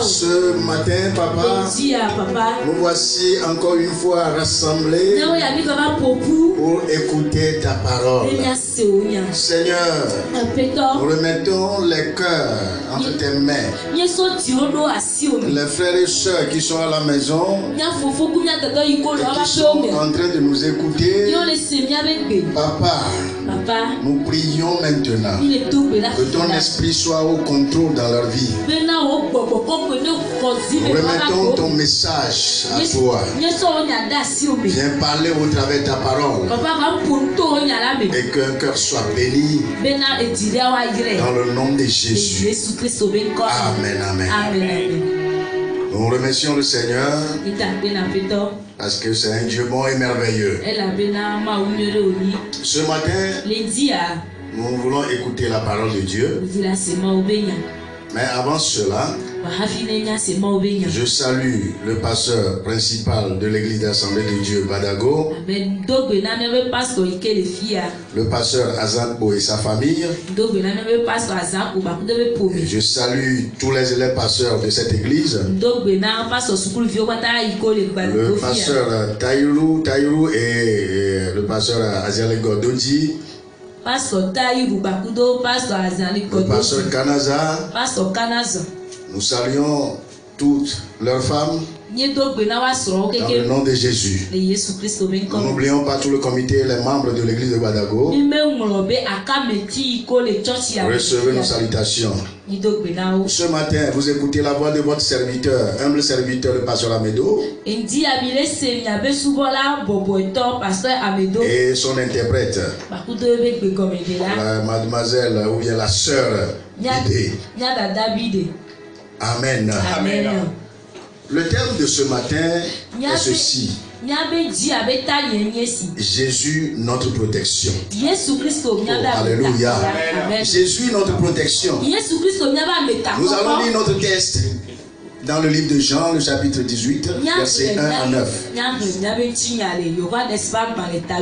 Ce matin, papa, nous voici encore une fois rassemblés pour écouter ta parole. Seigneur, nous remettons les cœurs entre tes mains. Les frères et sœurs qui sont à la maison et qui sont en train de nous écouter, papa, nous prions maintenant que ton esprit soit au contrôle dans leur vie. Nous remettons ton message à toi. Viens parler au travers de ta parole. Et qu'un cœur soit béni dans le nom de Jésus. Amen, amen. Nous remercions le Seigneur parce que c'est un Dieu bon et merveilleux. Ce matin, nous voulons écouter la parole de Dieu. Mais avant cela, je salue le pasteur principal de l'église d'Assemblée de Dieu Badago, le pasteur Azanpo et sa famille. Et je salue tous les élèves pasteurs de cette église, le pasteur Taïrou et le pasteur Aziale Gododji, le pasteur Kanaza. Nous saluons toutes leurs femmes dans le nom de Jésus. Nous n'oublions pas tout le comité et les membres de l'église de Badago. Recevez nos salutations. Ce matin, vous écoutez la voix de votre serviteur, humble serviteur, le pasteur Amedo, et son interprète, la mademoiselle ou bien la sœur Bidé. Amen. Amen. Le terme de ce matin est ceci: Jésus, notre protection. Oh, alléluia. Amen. Jésus, notre protection. Nous allons lire notre texte dans le livre de Jean, le chapitre 18, versets 1 à 9.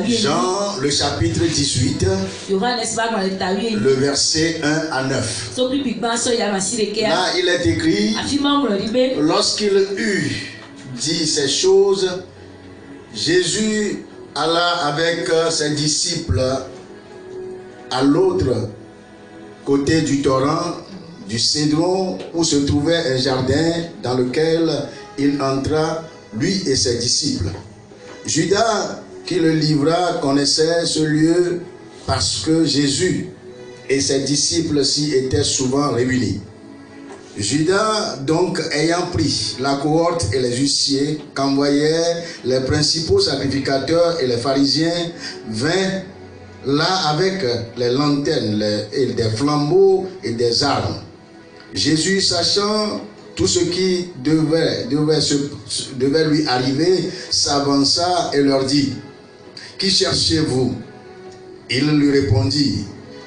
Jean, le chapitre 18, le verset 1 à 9. Là, il est écrit: lorsqu'il eut dit ces choses, Jésus alla avec ses disciples à l'autre côté du torrent du Cédron, où se trouvait un jardin dans lequel il entra, lui et ses disciples. Judas, qui le livra, connaissait ce lieu parce que Jésus et ses disciples s'y étaient souvent réunis. Judas, donc, ayant pris la cohorte et les huissiers qu'envoyaient les principaux sacrificateurs et les pharisiens, vint là avec les lanternes et des flambeaux et des armes. Jésus, sachant tout ce qui devait lui arriver, s'avança et leur dit: Qui cherchez-vous? Ils lui répondirent: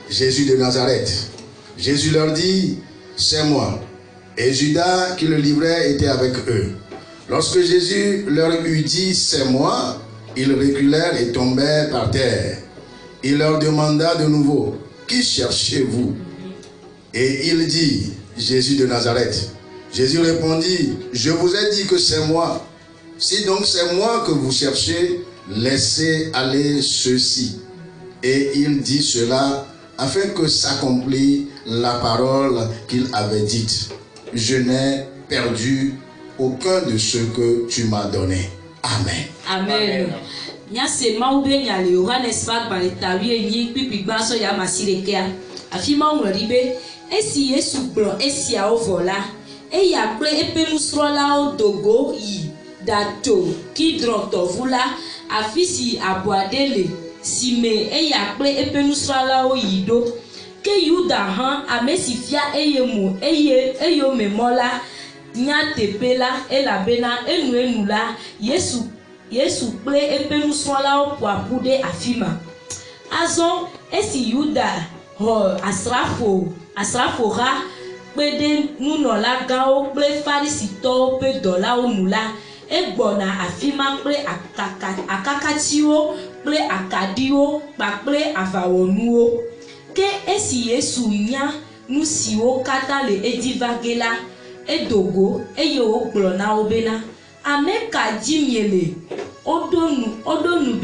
Jésus de Nazareth. Jésus leur dit: C'est moi. Et Judas qui le livrait était avec eux. Lorsque Jésus leur eut dit: C'est moi, ils reculèrent et tombèrent par terre. Il leur demanda de nouveau: Qui cherchez-vous? Et il dit: Jésus de Nazareth. Jésus répondit: Je vous ai dit que c'est moi. Si donc c'est moi que vous cherchez, laissez aller ceux-ci. Et il dit cela afin que s'accomplisse la parole qu'il avait dite: Je n'ai perdu aucun de ceux que tu m'as donné. Amen. Amen. Nya se maube nya le Yohane spak ba tawie yi pipi gbaso ya masireke afi ma won ribe esi Yesu gbo esi a ovola e ya pre epenu strola o dogo yi dato ki dronto vula afisi aboadele sime e ya pre epenu strola o yido ke Yuda han amesifia eyemu eyo memola nya tepela elabena enula Yesu ple epenu sola o poapude afima. Azon esi Yuda ho asrafo ra pede nunola gao ple farisito pe dola o nula egbona afima ple akakatiwo ple akadio pa ple avawonuo ke esi Yesu nya nusiwo kata le edivagela edogo eyo gblona obena ameka jimiele odonu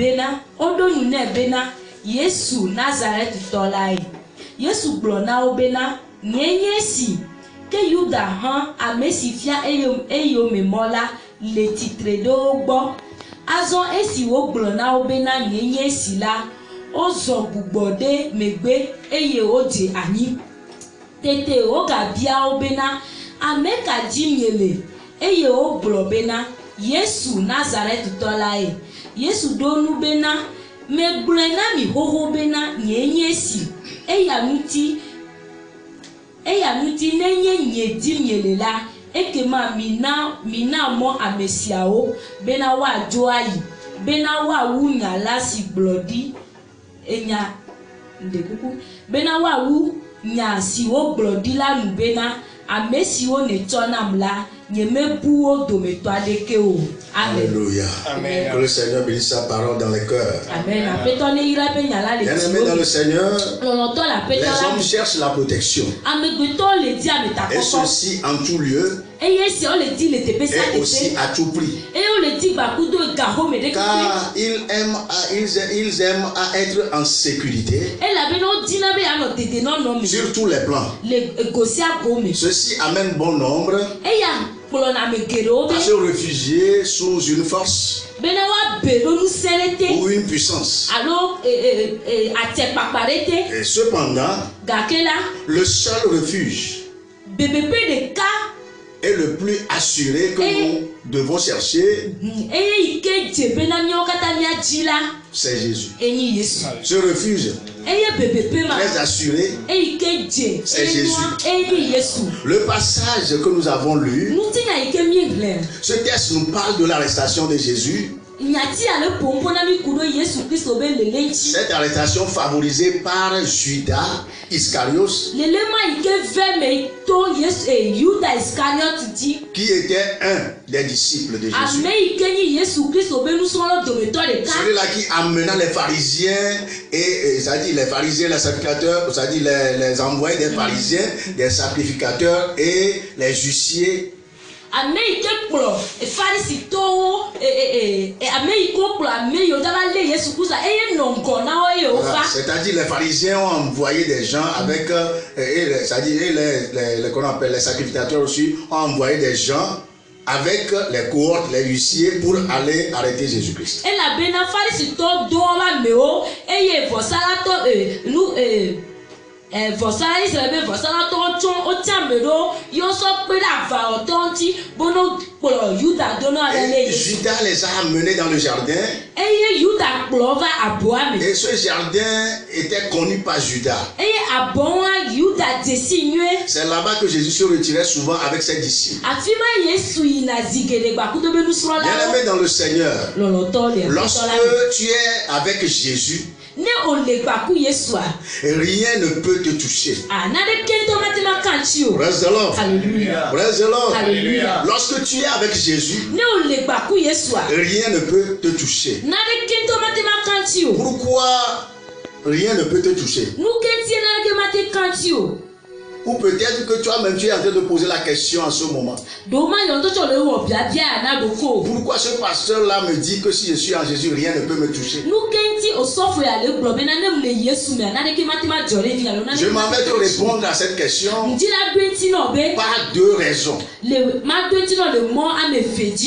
nebena Yesu Nazareth tolai Yesu gblona obena nyenyesi ke Yuda han amesifia eyo memola le titre do gbo azon esi wo gblona obena nyenyesi la ozo bugbode megbe eye odi anyi tete o gabia obena ameka jimiele eye o globena Yesu Nazareth tolai Yesu donu bena me glena mi hoho bena nyenyesi eya nuti nenye nyedimiele la ekema mina mo amesiao bena wa joayi bena wa wunya la si glodi enya ndekuku bena wa wu nya si wo glodi la nu bena amesi o ne tonam la nyemebuo dometo adekeo. Alléluia. Amen. Que le Seigneur bénisse sa parole dans les cœurs. Amen. Bien-aimés dans le Seigneur, les hommes cherchent la protection. Et ceci en tout lieu. Et aussi à tout prix. Car ils aiment à être en sécurité sur tous les plans. Ceci amène bon nombre à se réfugier sous une force ou une puissance. Et cependant, le seul refuge est le plus assuré que nous devons chercher, c'est Jésus. Ce refuge très assuré, c'est Jésus. Le passage que nous avons lu, ce texte nous parle de l'arrestation de Jésus. Cette arrestation favorisée par Judas Iscariot, qui était un des disciples de Jésus. Celui-là qui amena les pharisiens et c'est-à-dire les pharisiens, les sacrificateurs, c'est-à-dire les envoyés des pharisiens, des sacrificateurs et les huissiers. C'est-à-dire les pharisiens ont envoyé des gens avec c'est-à-dire les sacrificateurs aussi ont envoyé des gens avec les cohortes, les huissiers pour aller arrêter Jésus-Christ. Vosala Israël, Vosala Tonton, Otiamero, Yoso Peda Vaotonti, Bono Polo, Yuda Dona. Et Judas les a amenés dans le jardin. Et Yuda Plova à Boame. Et ce jardin était connu par Judas. Et à Boa, Yuda désigné. C'est là-bas que Jésus se retirait souvent avec ses disciples. Bien-aimé dans le Seigneur, lorsque tu es avec Jésus, rien ne peut te toucher. Praise the Lord. Praise the Lord. Lorsque tu es avec Jésus, rien ne peut te toucher. Pourquoi rien ne peut te toucher? Ou peut-être que toi-même tu es en train de poser la question en ce moment. Pourquoi ce pasteur-là me dit que si je suis en Jésus, rien ne peut me toucher? Je m'en vais te répondre à cette question par deux raisons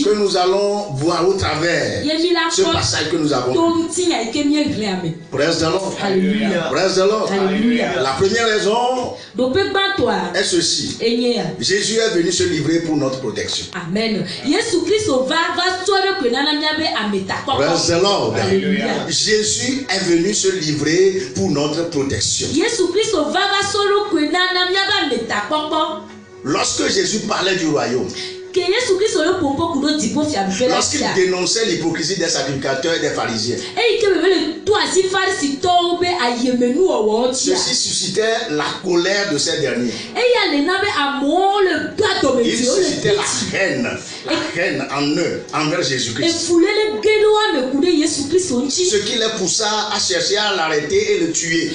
que nous allons voir au travers ce passage que nous avons lu. Praise the Lord. Praise the Lord. La première raison est ceci. Jésus est venu se livrer pour notre protection. Amen. Praise the Lord. Jésus est venu se livrer pour notre protection. Lorsque Jésus parlait du royaume, lorsqu'il dénonçait l'hypocrisie des sacrificateurs et des pharisiens, ceci suscitait la colère de ces derniers. Il suscitait la haine en eux envers Jésus-Christ. Ce qui les poussa à chercher à l'arrêter et le tuer.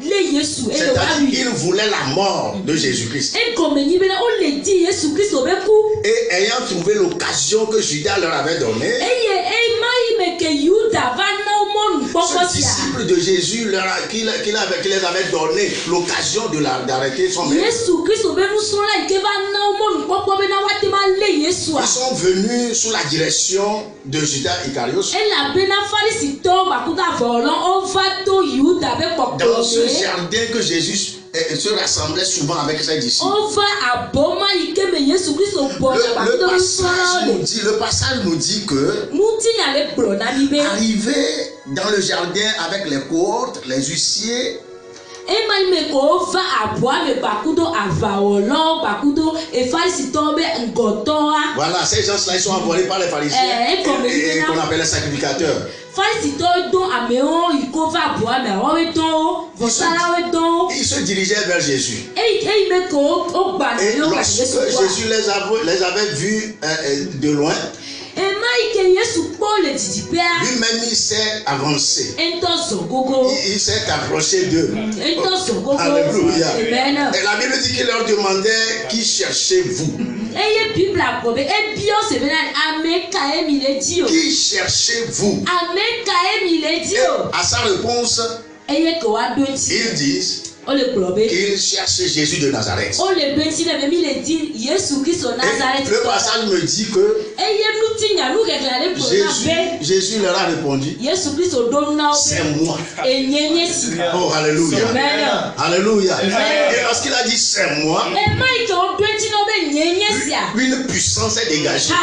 C'est-à-dire qu'ils voulaient la mort de Jésus-Christ. Et ayant trouvé l'occasion que Judas leur avait donnée, ce disciple de Jésus qui les avait donné l'occasion d'arrêter son maître. Ils sont venus sous la direction de Judas Iscariot. Dans ce jardin que Jésus se rassemblait souvent avec ses disciples. Le passage nous dit que arrivé dans le jardin avec les cohortes, les huissiers, voilà, ces gens-là ils sont envoyés par les pharisiens et qu'on appelle les sacrificateurs. Ils se dirigeaient vers Jésus. Et lorsque Jésus les avait vus de loin, lui-même il s'est avancé. Il s'est approché d'eux. Alléluia. Et la Bible dit qu'il leur demandait qui cherchez-vous? Qui cherchez-vous? À sa réponse, ils disent qu'il cherche Jésus de Nazareth. Et le passage me dit que Jésus leur a répondu, c'est moi. Oh, alléluia. Alléluia. Et lorsqu'il a dit c'est moi, une puissance est dégagée.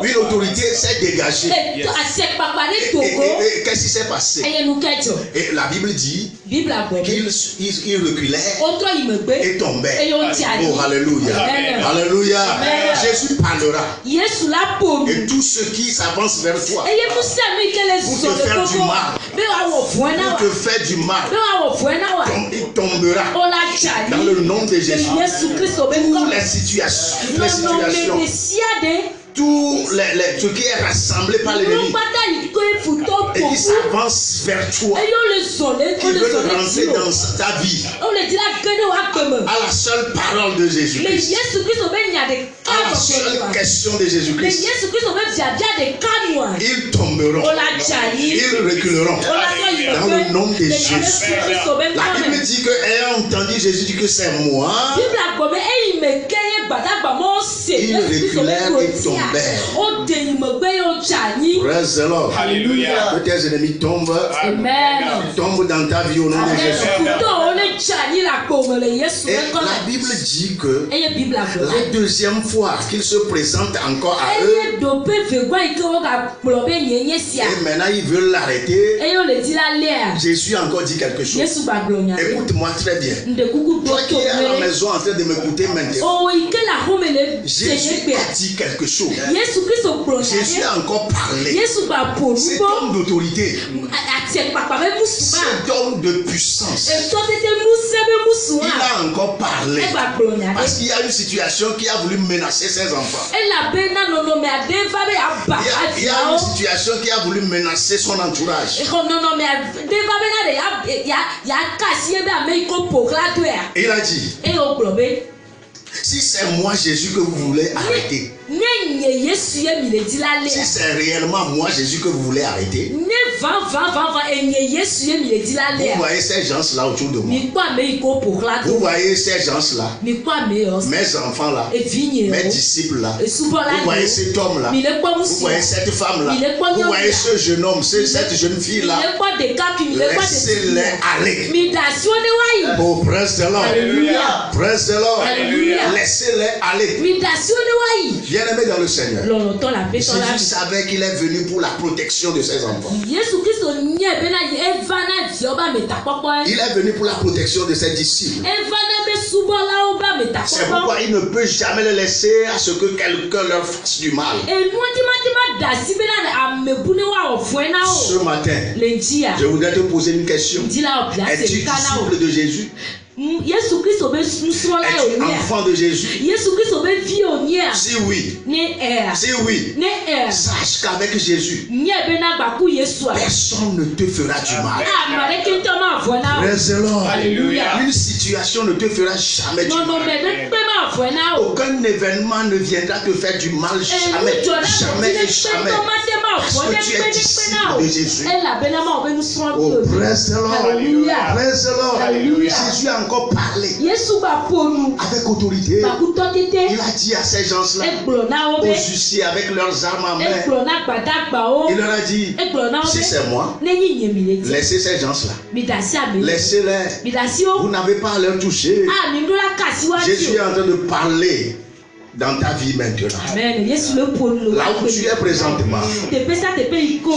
Une autorité s'est dégagée. Et qu'est-ce qui s'est passé? Et la Bible dit qu'il reculait et tombait. Oh, alléluia. Alléluia. Jésus parlera. Et tous ceux qui s'avancent vers toi pour te faire du mal, il tombera dans le nom de Jésus. Pour les situations, tout ce qui est rassemblé par l'ennemi et qui s'avance vers toi, qui veut rentrer dans ta vie, à la seule parole de Jésus-Christ, à la seule question de Jésus-Christ, ils tomberont, ils reculeront dans le nom de Jésus. La Bible dit que ayant entendu Jésus dit que c'est moi, Il reculèrent et tombèrent. Praise the Lord. Alléluia. Que tes ennemis tombent. Amen. Tombent dans ta vie au nom de Jésus. Et la Bible dit que la deuxième fois qu'il se présente encore à eux, et maintenant ils veulent l'arrêter, Jésus a encore dit quelque chose. Écoute-moi très bien. Toi qui es à la maison en train de m'écouter maintenant, Jésus a dit quelque chose. Jésus a encore parlé. Cet homme d'autorité, cet homme de puissance, il a encore parlé. Parce qu'il y a une situation qui a voulu menacer ses enfants. Il y a une situation qui a voulu menacer son entourage. Il a dit, si c'est moi Jésus que vous voulez arrêter, si c'est réellement moi Jésus que vous voulez arrêter, vous voyez ces gens-là autour de moi. Vous voyez ces gens-là, mes enfants-là, mes disciples-là. Vous voyez cet homme-là, vous voyez cette femme-là, vous voyez ce jeune homme, cette jeune fille-là. Laissez-les aller. Oh, praise the Lord. Praise the Lord. Laissez-les aller. Bien-aimés dans le Seigneur, Jésus savait qu'il est venu pour la protection de ses enfants. Il est venu pour la protection de ses disciples. C'est pourquoi il ne peut jamais les laisser à ce que quelqu'un leur fasse du mal. Ce matin, je voudrais te poser une question. Es-tu disciple de Jésus? Es-tu enfant de Jésus? Si oui, sache qu'avec Jésus, personne ne te fera du mal. Praise the Lord. Une situation ne te fera jamais du mal. Aucun événement ne viendra te faire du mal. Jamais, jamais et jamais. Parce que tu es disciple de Jésus. Oh, praise the Lord. Praise the Lord. Jésus a encore parlé avec autorité. Il a dit à ces gens-là, aux huissiers avec leurs armes en main, il leur a dit, si c'est moi, laissez ces gens-là, laissez-les, vous n'avez pas à leur toucher. Jésus est en train de parler dans ta vie maintenant. Amen. Là où tu es présentement,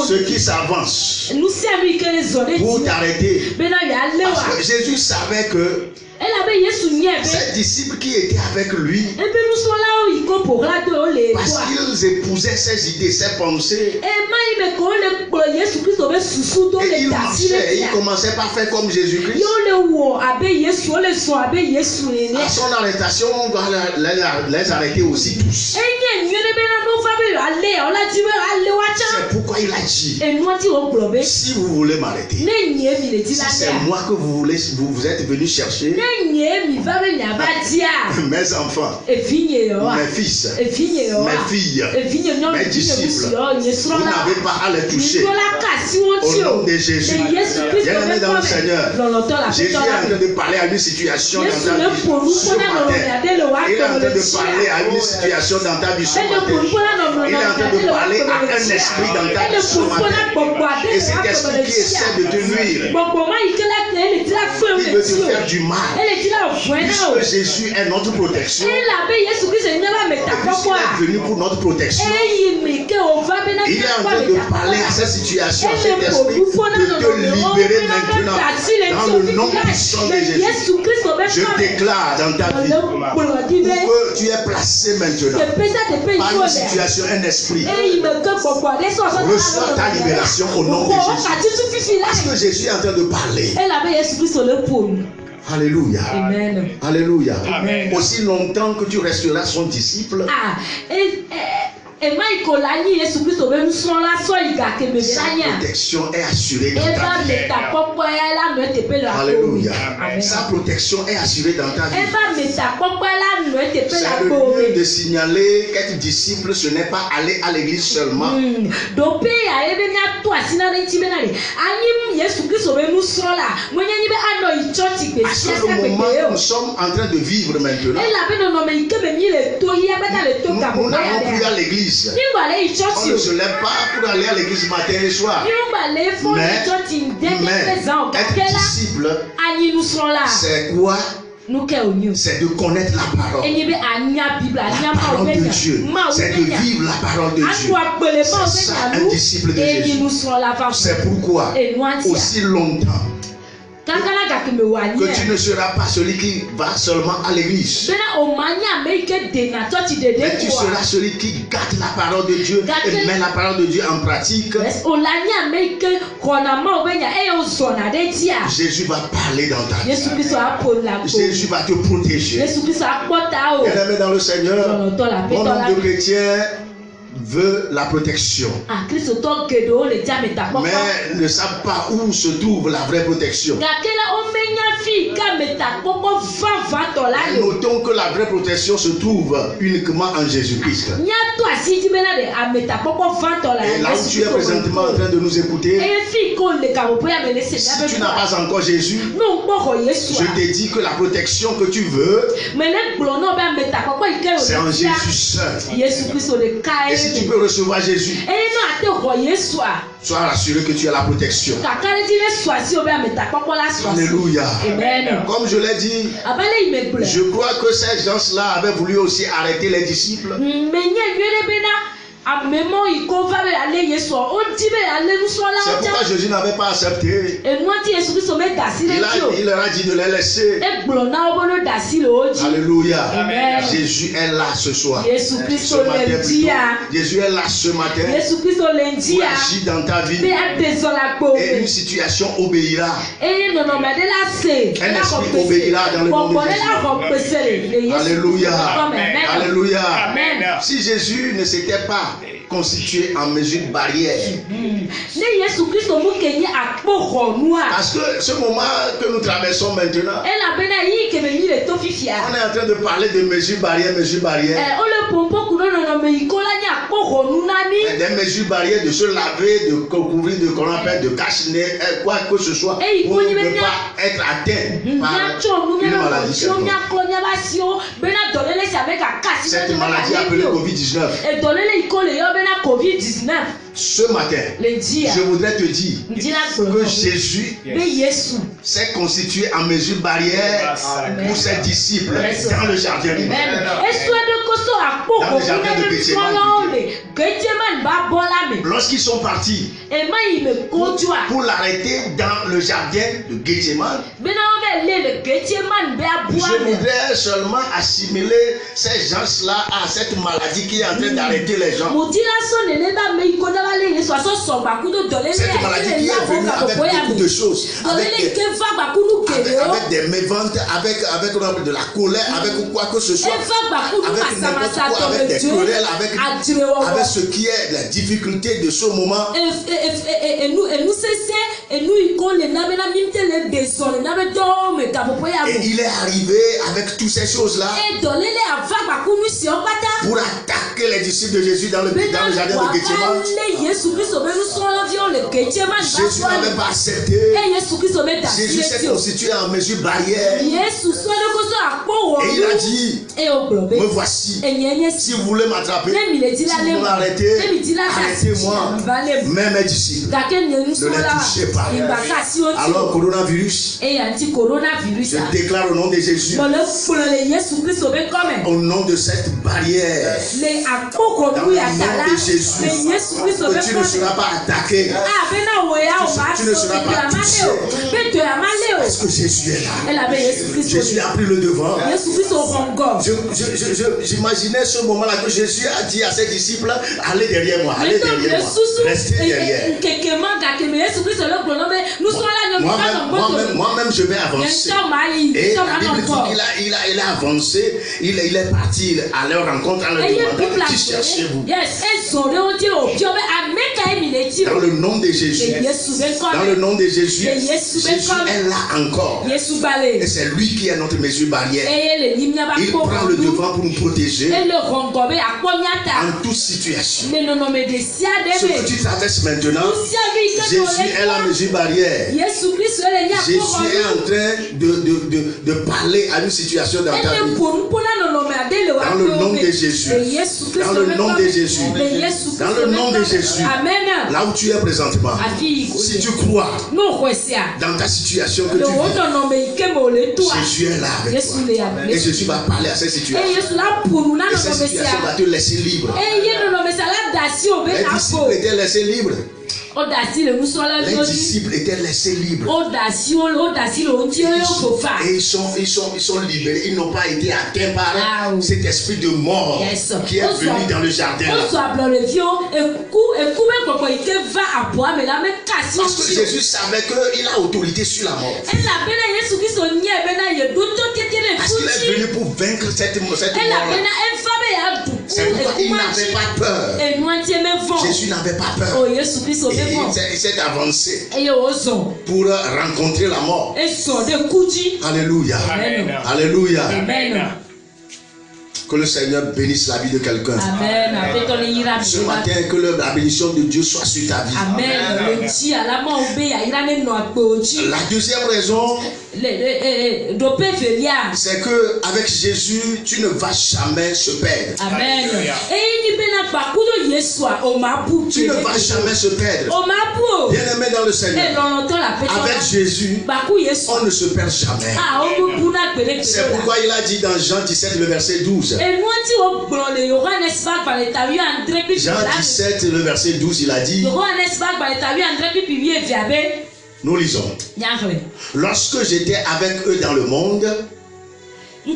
ceux qui s'avancent pour t'arrêter, parce que Jésus savait que ces disciples qui étaient avec lui, parce qu'ils épousaient ses idées, ses pensées, et ils marchaient, et ils commençaient par faire comme Jésus-Christ. À son arrestation, on doit les arrêter aussi tous. C'est pourquoi il a dit, si vous voulez m'arrêter, si c'est moi que vous êtes venus chercher, mes enfants, mes fils, mes filles, mes disciples, vous n'avez pas à les toucher. Au nom de Jésus, bien-aimés dans le Seigneur, Jésus est en train de parler à une situation dans ta vie ce matin. Il est en train de parler à une situation dans ta vie ce matin. Il est en train de parler à un esprit dans ta vie ce matin. Et cet esprit qui essaie de te nuire, il veut te faire du mal. Puisque Jésus est notre protection, puisqu'il est venu pour notre protection, il est en train de parler à cette situation, à cet esprit, de te libérer maintenant dans le nom puissant de Jésus. Je déclare dans ta vie où que tu es placé maintenant par une situation, un esprit, reçois ta libération au nom de Jésus. Parce que Jésus est en train de parler. Alléluia. Amen. Alléluia. Amen. Aussi longtemps que tu resteras son disciple, sa protection est assurée dans ta vie. Alléluia. Sa protection est assurée dans ta vie. C'est le lieu de signaler qu'être disciple, ce n'est pas aller à l'église À ce moment que nous sommes en train de vivre maintenant, nous n'allons plus à l'église. On ne se lève pas pour aller à l'église matin et soir. Mais être disciple, c'est quoi? C'est de connaître la parole. La parole de Dieu. C'est de vivre la parole de Dieu. C'est ça un disciple de Jésus. C'est pourquoi aussi longtemps que tu ne seras pas celui qui va seulement à l'église, mais tu seras celui qui garde la parole de Dieu et met la parole de Dieu en pratique. Jésus va parler dans ta vie. Jésus va te protéger. Bien-aimé dans le Seigneur, mon nom de chrétien veut la protection, mais ne savent pas où se trouve la vraie protection. Notons que la vraie protection se trouve uniquement en Jésus-Christ. Et là où tu es présentement en train de nous écouter, si tu n'as pas encore Jésus, je te dis que la protection que tu veux, c'est en Jésus seul. Et si tu peux recevoir Jésus, sois rassuré que tu as la protection. Alléluia. Comme je l'ai dit, je crois que ces gens-là avaient voulu aussi arrêter les disciples. C'est pourquoi Jésus n'avait pas accepté. Il leur a dit de les laisser. Alléluia. Amen. Jésus est là ce soir. Ce matin plutôt. Jésus est là ce matin pour agir dans ta vie. Et une situation obéira. Un esprit obéira dans le nom de Jésus. Alléluia. Alléluia. Si Jésus ne s'était pas constitué en mesure barrière, parce que ce moment que nous traversons maintenant, on est en train de parler de mesures barrières, des mesures barrières de se laver, de couvrir, de qu'on appelle de cache-nez, quoi que ce soit, pour ne pas être atteint par une maladie. Cette maladie appelée Covid-19. Ce matin, je voudrais te dire que Jésus s'est constitué en mesure barrière pour ses disciples dans le jardin de Gethsémani. Lorsqu'ils sont partis pour l'arrêter dans le jardin de Gethsémani, je voudrais seulement assimiler ces gens-là à cette maladie qui est en train d'arrêter les gens. Cette maladie qui est venue avec beaucoup de choses, avec des méventes, avec de la colère, avec quoi que ce soit, avec n'importe quoi, avec des querelles, avec ce qui est la difficulté de ce moment. Et il est arrivé avec toutes ces choses-là pour attaquer les disciples de Jésus dans le jardin de Gethsémani. Jésus n'avait pas accepté. Jésus s'est constitué en mesure barrière. Et il a dit, me voici. Si vous voulez m'attraper, si vous voulez m'arrêter, arrêtez-moi. Mais mes disciples, ne les touchez pas. Alors coronavirus, je déclare au nom de Jésus, au nom de cette barrière, dans le nom de Jésus, que tu ne seras pas attaqué, tu ne seras pas touché, parce que Jésus est là. Jésus a pris le devant. J'imaginais ce moment-là que Jésus a dit à ses disciples, allez derrière moi, restez derrière. Moi-même je vais avancer. Et la Bible dit qu'il a avancé, il est parti à leur rencontre en leur demandant qui cherchez-vous. Dans le nom de Jésus. Dans le nom de Jésus. Jésus est là encore. Et c'est lui qui est notre mesure barrière. Il prend le devant pour nous protéger en toute situation. Ce que tu traverses maintenant, Jésus est la mesure barrière. Jésus est en train de parler à une situation dans ta vie. Dans le nom de Jésus. Dans le nom de Jésus. Dans le nom de Jésus. Là où tu es présentement. Si tu crois dans ta situation que tu vis, Jésus est là avec toi. Et Jésus va parler à cette situation. Et cette situation va te laisser libre. Les disciples étaient laissés libres. Les disciples étaient laissés libres. Et ils sont libérés. Ils n'ont pas été atteints par cet esprit de mort qui est venu dans le jardin. Parce que Jésus savait qu'il a autorité sur la mort. Parce qu'il est venu pour vaincre cette mort. C'est pourquoi il n'avait pas peur. Jésus n'avait pas peur. Il s'est avancé pour rencontrer la mort. Alléluia. Amen. Alléluia. Amen. Que le Seigneur bénisse la vie de quelqu'un. Ce matin, que la bénédiction de Dieu soit sur ta vie. Amen. La deuxième raison, c'est que avec Jésus, tu ne vas jamais se perdre. Amen. Tu ne vas jamais se perdre. Bien-aimé dans le Seigneur, avec Jésus, on ne se perd jamais. C'est pourquoi il a dit dans Jean 17, le verset 12. Jean 17, le verset 12, il a dit, nous lisons, lorsque j'étais avec eux dans le monde, je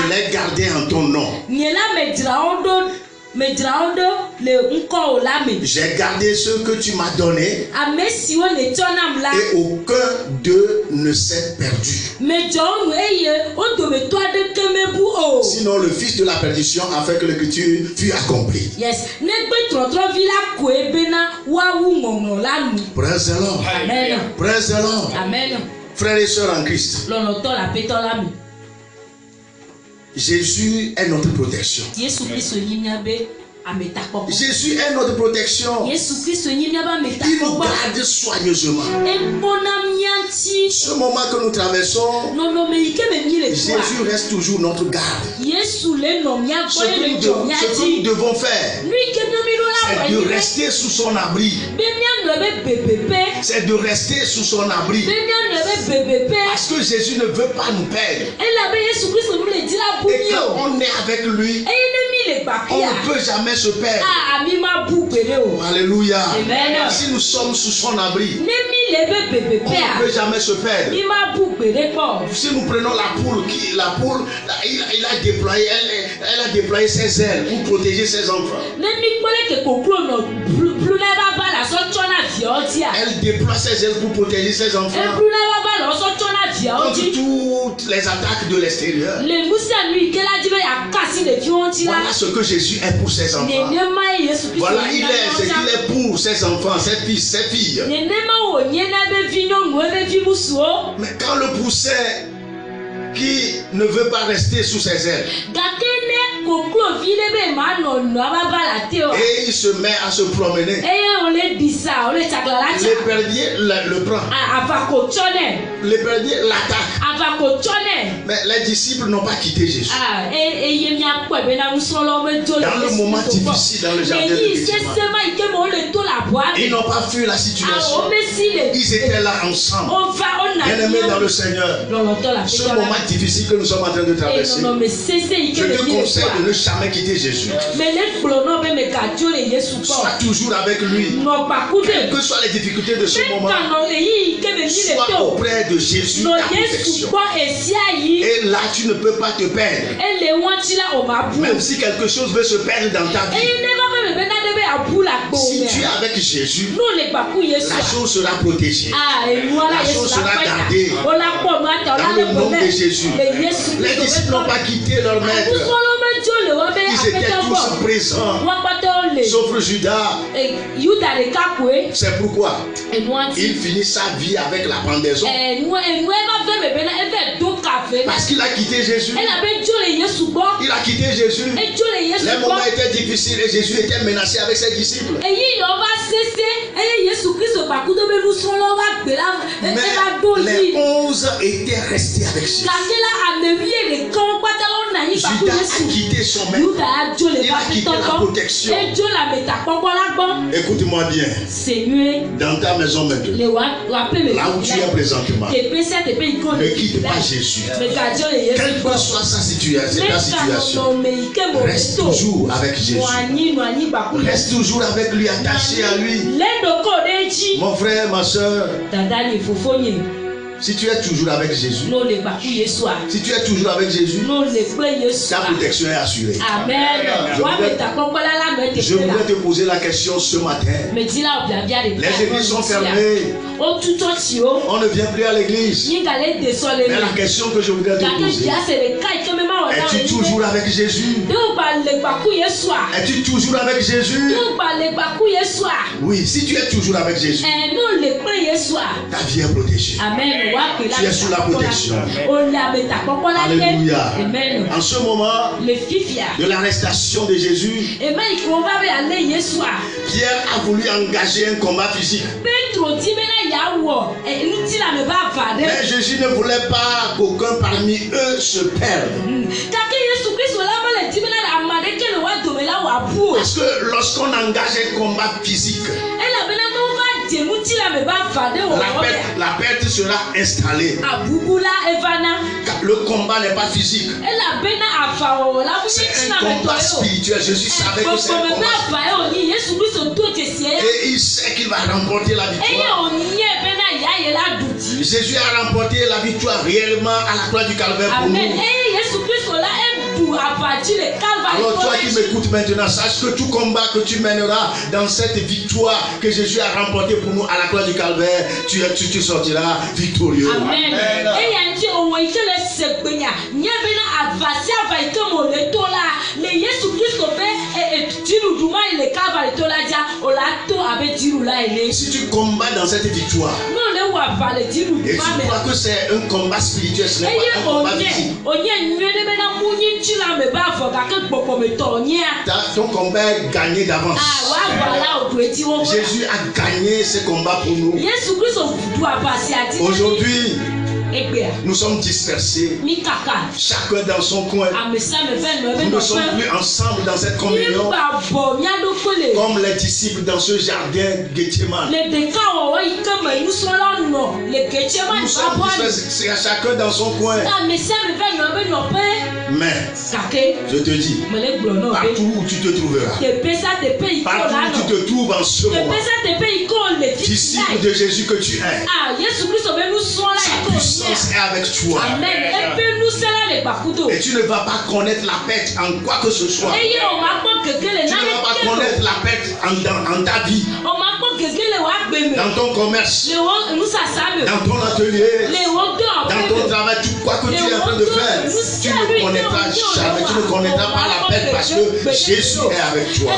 l'ai gardé en ton nom. J'ai gardé ce que tu m'as donné et aucun d'eux ne s'est perdu. Sinon le fils de la perdition a fait que l'écriture fut accomplie. Praise the Lord. Praise the Lord. Frères et sœurs en Christ, Jésus est notre protection. Jésus est notre protection. Il nous garde soigneusement. Ce moment que nous traversons, Jésus reste toujours notre garde. Ce que nous devons faire, c'est de rester sous son abri. C'est de rester sous son abri. Parce que Jésus ne veut pas nous perdre. Et quand on est avec lui, on ne peut jamais se perdre. Alléluia. Si nous sommes sous son abri, on ne peut jamais se perdre. Si nous prenons la poule, il a déployé ses ailes pour protéger ses enfants. Elle déploie ses ailes pour protéger ses enfants contre toutes les attaques de l'extérieur. Voilà ce que Jésus est pour ses enfants. Voilà ce qu'il est pour ses enfants, ses fils, ses filles. Mais quand le poussin qui ne veut pas rester sous ses ailes, et il se met à se promener, l'épervier le prend. L'épervier l'attaque. Mais les disciples n'ont pas quitté Jésus. Dans le moment difficile dans le jardin de Gethsémani, ils n'ont pas fui la situation. Ils étaient là ensemble. Bien-aimés dans le Seigneur, ce moment difficile que nous sommes en train de traverser, je te conseille de ne jamais quitter Jésus. Sois toujours avec lui. Quelles que soient les difficultés de ce moment, sois auprès de Jésus, ta protection. Et là, tu ne peux pas te perdre. Même si quelque chose veut se perdre dans ta vie, si tu es avec Jésus, la chose sera protégée. La chose sera gardée. Dans le nom de Jésus. Les disciples n'ont pas quitté leur maître. Ils étaient tous présents, sauf Judas. C'est pourquoi il finit sa vie avec la pendaison. Parce qu'il a quitté Jésus. Il a quitté Jésus. Les moments étaient difficiles et Jésus était menacé avec ses disciples. Mais les 11 étaient restés avec Jésus. Judas a quitté son maître. Il a quitté la protection. Écoute-moi bien. Dans ta maison maintenant, là où tu es présentement, ne quitte pas Jésus. Quelle que soit ta situation, reste toujours avec Jésus. Reste toujours avec lui, attaché à lui. Mon frère, ma soeur, si tu es toujours avec Jésus, si tu es toujours avec Jésus, ta protection est assurée. Amen. Je voudrais te poser la question ce matin. Les églises sont fermées. On ne vient plus à l'église. Mais la question que je voudrais te poser, es-tu toujours avec Jésus? Es-tu toujours avec Jésus? Oui, si tu es toujours avec Jésus, ta vie est protégée. Amen. Tu es sous la protection. Alléluia. En ce moment de l'arrestation de Jésus, Pierre a voulu engager un combat physique. Mais Jésus ne voulait pas qu'aucun parmi eux se perde. Parce que lorsqu'on engage un combat physique, la perte sera installée. Le combat n'est pas physique. C'est un combat spirituel. Jésus savait que c'est un combat. Et il sait qu'il va remporter la victoire. Jésus a remporté la victoire réellement à la croix du Calvaire pour nous. Alors toi qui m'écoutes maintenant, sache que tout combat que tu mèneras dans cette victoire que Jésus a remportée pour nous à la croix du Calvaire, tu sortiras victorieux. Amen. Si tu combats dans cette victoire et tu crois que c'est un combat spirituel, ce n'est pas un combat physique. Ton combat est gagné d'avance. Jésus a gagné ce combat pour nous. Aujourd'hui, nous sommes dispersés, chacun dans son coin. Nous ne sommes plus ensemble dans cette communion comme les disciples dans ce jardin Gethsemane. Nous sommes dispersés, chacun dans son coin. Mais je te dis, partout où tu te trouveras, partout où tu te trouves en ce moment, disciple de Jésus que tu es, sa puissance est avec toi. Et tu ne vas pas connaître la perte en quoi que ce soit. Tu ne vas pas connaître la perte en ta vie, dans ton commerce, dans ton atelier, dans ton travail, quoi que tu es en train de faire. Tu ne connaîtras jamais, tu ne connaîtras pas la perte parce que Jésus est avec toi.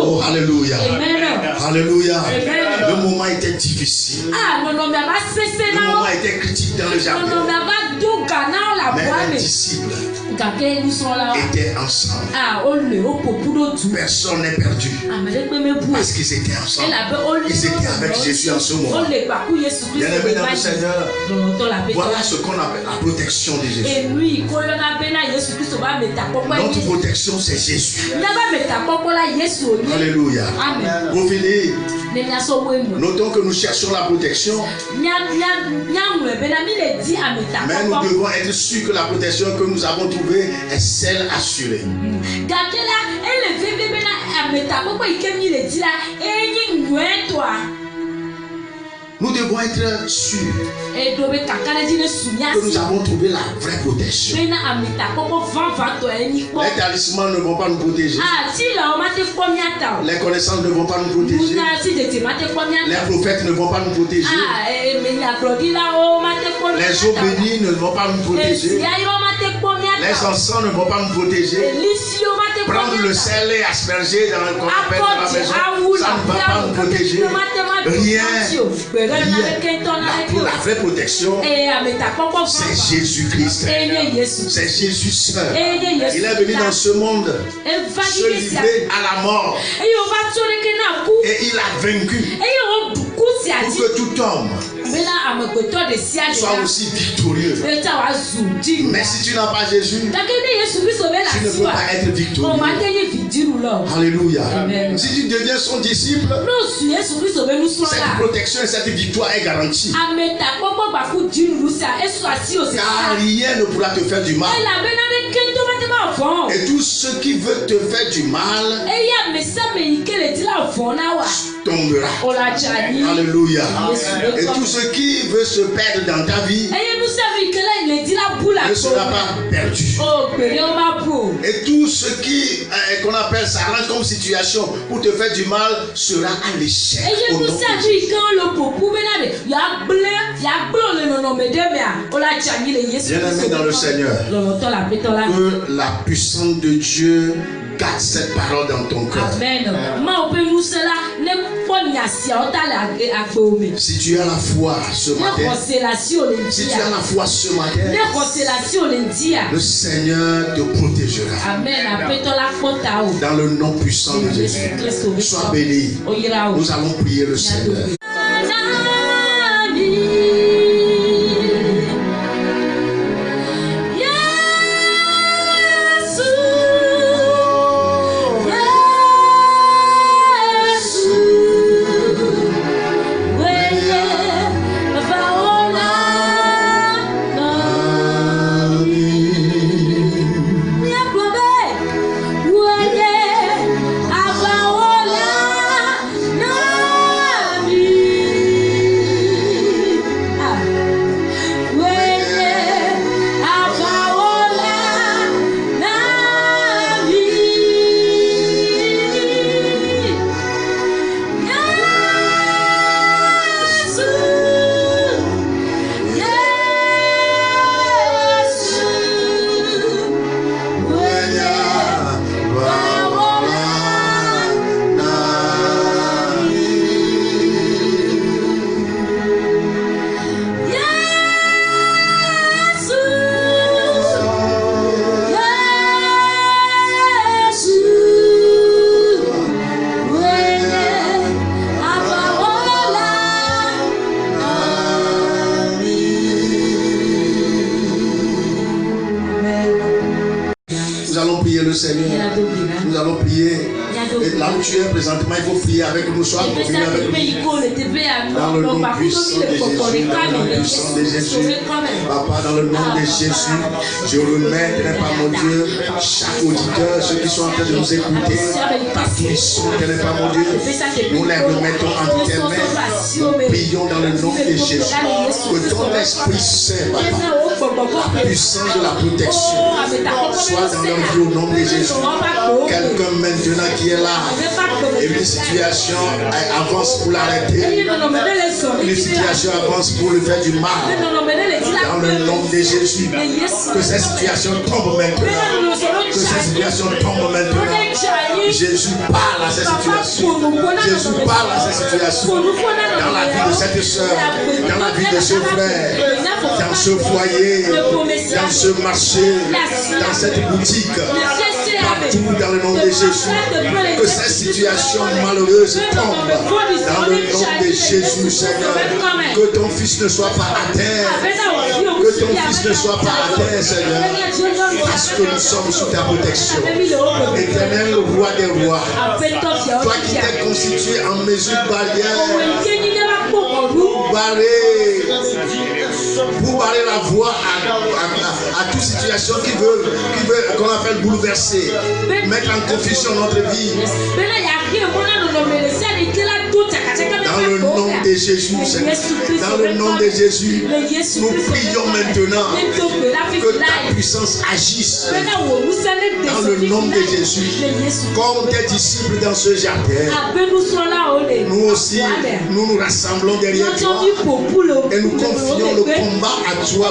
Oh, alléluia. Alléluia. Le moment était difficile. Le moment était critique dans le jardin. Mais les disciples étaient ensemble. Personne n'est perdu. Parce qu'ils étaient ensemble. Ils étaient avec Jésus en ce moment. Bien-aimés dans le Seigneur, voilà ce qu'on appelle la protection de Jésus. Notre protection, c'est Jésus. Alléluia. Pour finir, notons que nous cherchons la protection. Mais nous devons être sûrs que la protection que nous avons trouvée est celle assurée. Nous devons être sûrs que nous avons trouvé la vraie protection. Les talismans ne vont pas nous protéger. Les connaissances ne vont pas nous protéger. Les prophètes ne vont pas nous protéger. Les eaux bénies ne vont pas nous protéger. Les encens ne vont pas nous protéger. Prendre le sel et asperger dans le appelle de la maison, ça ne va pas nous protéger. Rien. Pour la vraie protection, c'est Jésus-Christ. C'est Jésus seul. Il est venu dans ce monde se livrer à la mort. Et il a vaincu pour que tout homme soit aussi victorieux. Mais si tu n'as pas Jésus, tu ne peux pas être victorieux. Alléluia. Si tu deviens son disciple, cette protection et cette victoire est garantie. Car rien ne pourra te faire du mal. Et tout ce qui veut te faire du mal tombera. Alléluia. Et tout ce qui veut se perdre dans ta vie ne sera pas perdu. Et tout ce qui qu'on appelle s'arrange comme situation pour te faire du mal sera à l'échec. Bien-aimé dans le Seigneur, que la puissance de Dieu garde cette parole dans ton cœur. Amen. Si tu as la foi ce matin, si tu as la foi ce matin, le Seigneur te protégera. Amen. Dans le nom puissant de Jésus. Sois béni. Nous allons prier le Seigneur. Le Seigneur, nous allons prier. Et là où tu es présentement, il faut prier avec nous. Sois avec nous. Dans le nom puissant de Jésus. Dans le nom puissant de Jésus. Papa, dans le nom de Jésus, je remets, pas mon Dieu, chaque auditeur, ceux qui sont en train de nous écouter, partout ils sont, pas mon Dieu. Nous les remettons entre tes mains. Nous prions dans le nom de Jésus. Que ton Esprit Saint, Papa, la puissance de la protection, soit dans leur vie au nom de Jésus. Quelqu'un maintenant qui est là et une situation avance pour l'arrêter, une situation avance pour lui faire du mal, dans le nom de Jésus, que cette situation tombe maintenant, que cette situation tombe maintenant. Jésus parle à cette situation, Jésus parle à cette situation, dans la vie de cette soeur, dans la vie de ce frère, dans ce foyer, dans ce marché, dans cette boutique, partout dans le nom de Jésus, que cette situation malheureuse tombe dans le nom de Jésus, Seigneur. Que ton fils ne soit pas à terre, que ton fils ne soit pas à terre, Seigneur, parce que nous sommes sous ta protection. Éternel, roi des rois, toi qui t'es constitué en mesure barrière pour barrer la voie à toute situation qui veut qu'on appelle bouleverser, mettre en confusion notre vie. Dans le nom de Jésus, Seigneur. Dans le nom de Jésus, nous prions maintenant que ta puissance agisse dans le nom de Jésus. Comme tes disciples dans ce jardin, nous aussi, nous nous rassemblons derrière toi et nous confions le combat à toi.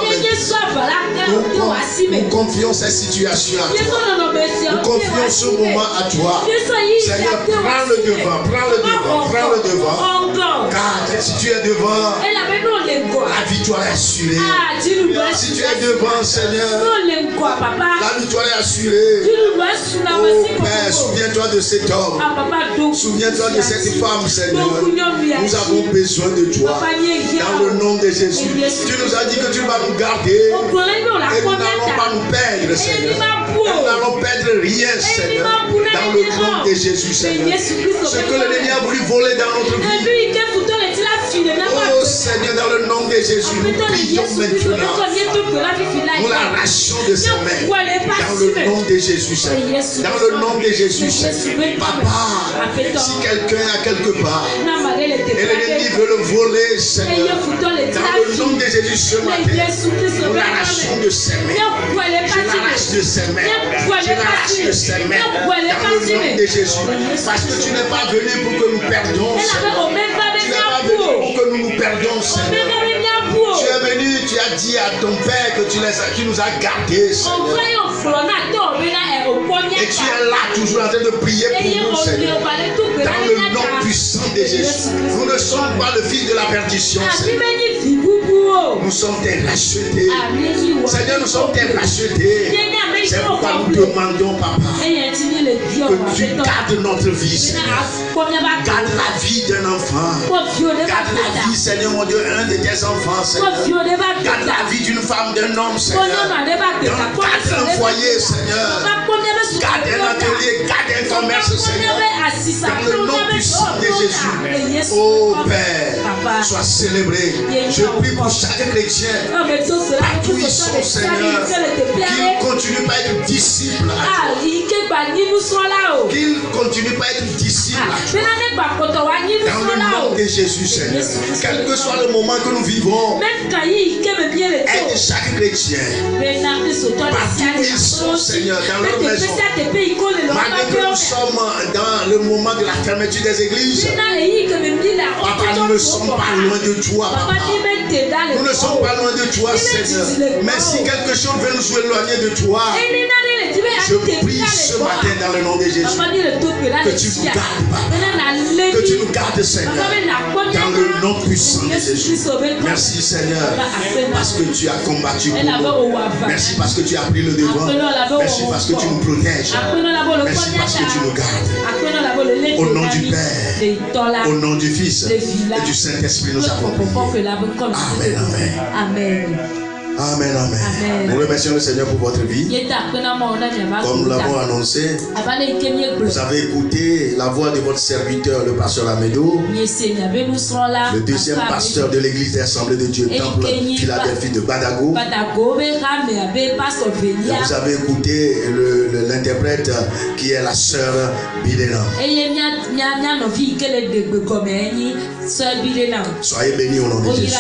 Nous confions cette situation à toi. Nous confions ce moment à toi. Seigneur, prends le devant, prends le devant, prends le devant. Car si tu es devant, la victoire est assurée. Si tu es devant, Seigneur, la victoire est assurée. Oh Père, souviens-toi de cet homme. Souviens-toi de cette femme, Seigneur. Nous avons besoin de toi. Dans le nom de Jésus. Tu nous as dit que tu vas nous garder. Et nous n'allons pas nous perdre, Seigneur. Nous n'allons perdre rien, Seigneur. Dans le nom de Jésus, Seigneur. Ce que l'ennemi a voulu voler dans notre vie. Oh Seigneur, dans le nom de Jésus, nous prions maintenant. Nous l'arrachons de ses mains. Dans le nom de Jésus, Seigneur. Dans le nom de Jésus, Seigneur. Papa, si quelqu'un a quelque part et l'ennemi veut le voler, Seigneur, dans le nom de Jésus ce matin, nous l'arrachons de ses mains. Je l'arrache de ses mains. Je l'arrache de ses mains. Dans le nom de Jésus. Parce que tu n'es pas venu pour que nous perdons, Seigneur. Tu n'es pas venu pour que nous nous perdons, Seigneur. Tu es venu, tu as dit à ton Père que tu nous as gardés, Seigneur. Et tu es là toujours en train de prier pour nous, Seigneur. Dans le nom puissant de Jésus. Nous ne sommes pas le fils de la perdition, Seigneur. Nous sommes tes rachetés. Seigneur, nous sommes tes rachetés. C'est pourquoi nous demandons, Papa, que tu gardes notre vie, Seigneur. Garde la vie d'un enfant. Garde la vie, Seigneur, mon Dieu, un de tes enfants, Seigneur. Garde la vie d'une femme, d'un homme, Seigneur. Garde un foyer, Seigneur. Garde un atelier, garde un commerce, Seigneur. Dans le nom puissant de Jésus. Oh Père, sois célébré. Je prie pour chaque chrétien, partout où ils sont, Seigneur, qu'ils continuent pas à être disciples. Qu'ils continuent pas à être disciples. Dans le nom de Jésus, Seigneur. Quel que soit le moment que nous vivons, aide chaque chrétien. Partout où ils sont, Seigneur, dans leur maison. Malgré que nous sommes dans le moment de la fermeture des églises, Papa, nous ne sommes pas loin de toi, Papa. Nous ne sommes pas loin de toi, Seigneur. Mais si quelque chose veut nous éloigner de toi, je prie ce matin dans le nom de Jésus que tu nous gardes, Papa. Que tu nous gardes, Seigneur. Dans le nom puissant de Jésus. Merci, Seigneur, parce que tu as combattu pour nous. Merci parce que tu as pris le devant. Merci parce que tu nous protèges. Merci parce que tu nous gardes. Au nom du Père, au nom du Fils et du Saint-Esprit, nous avons prié. Amen, amen. Amen. Amen, amen. Nous remercions le Seigneur pour votre vie. Comme nous l'avons annoncé, vous avez écouté la voix de votre serviteur, le pasteur Amédo, le deuxième pasteur de l'église des Assemblées de Dieu, Temple Philadelphie de Badago. Et vous avez écouté l'interprète qui est la sœur Bidena. Soyez bénis au nom de Jésus.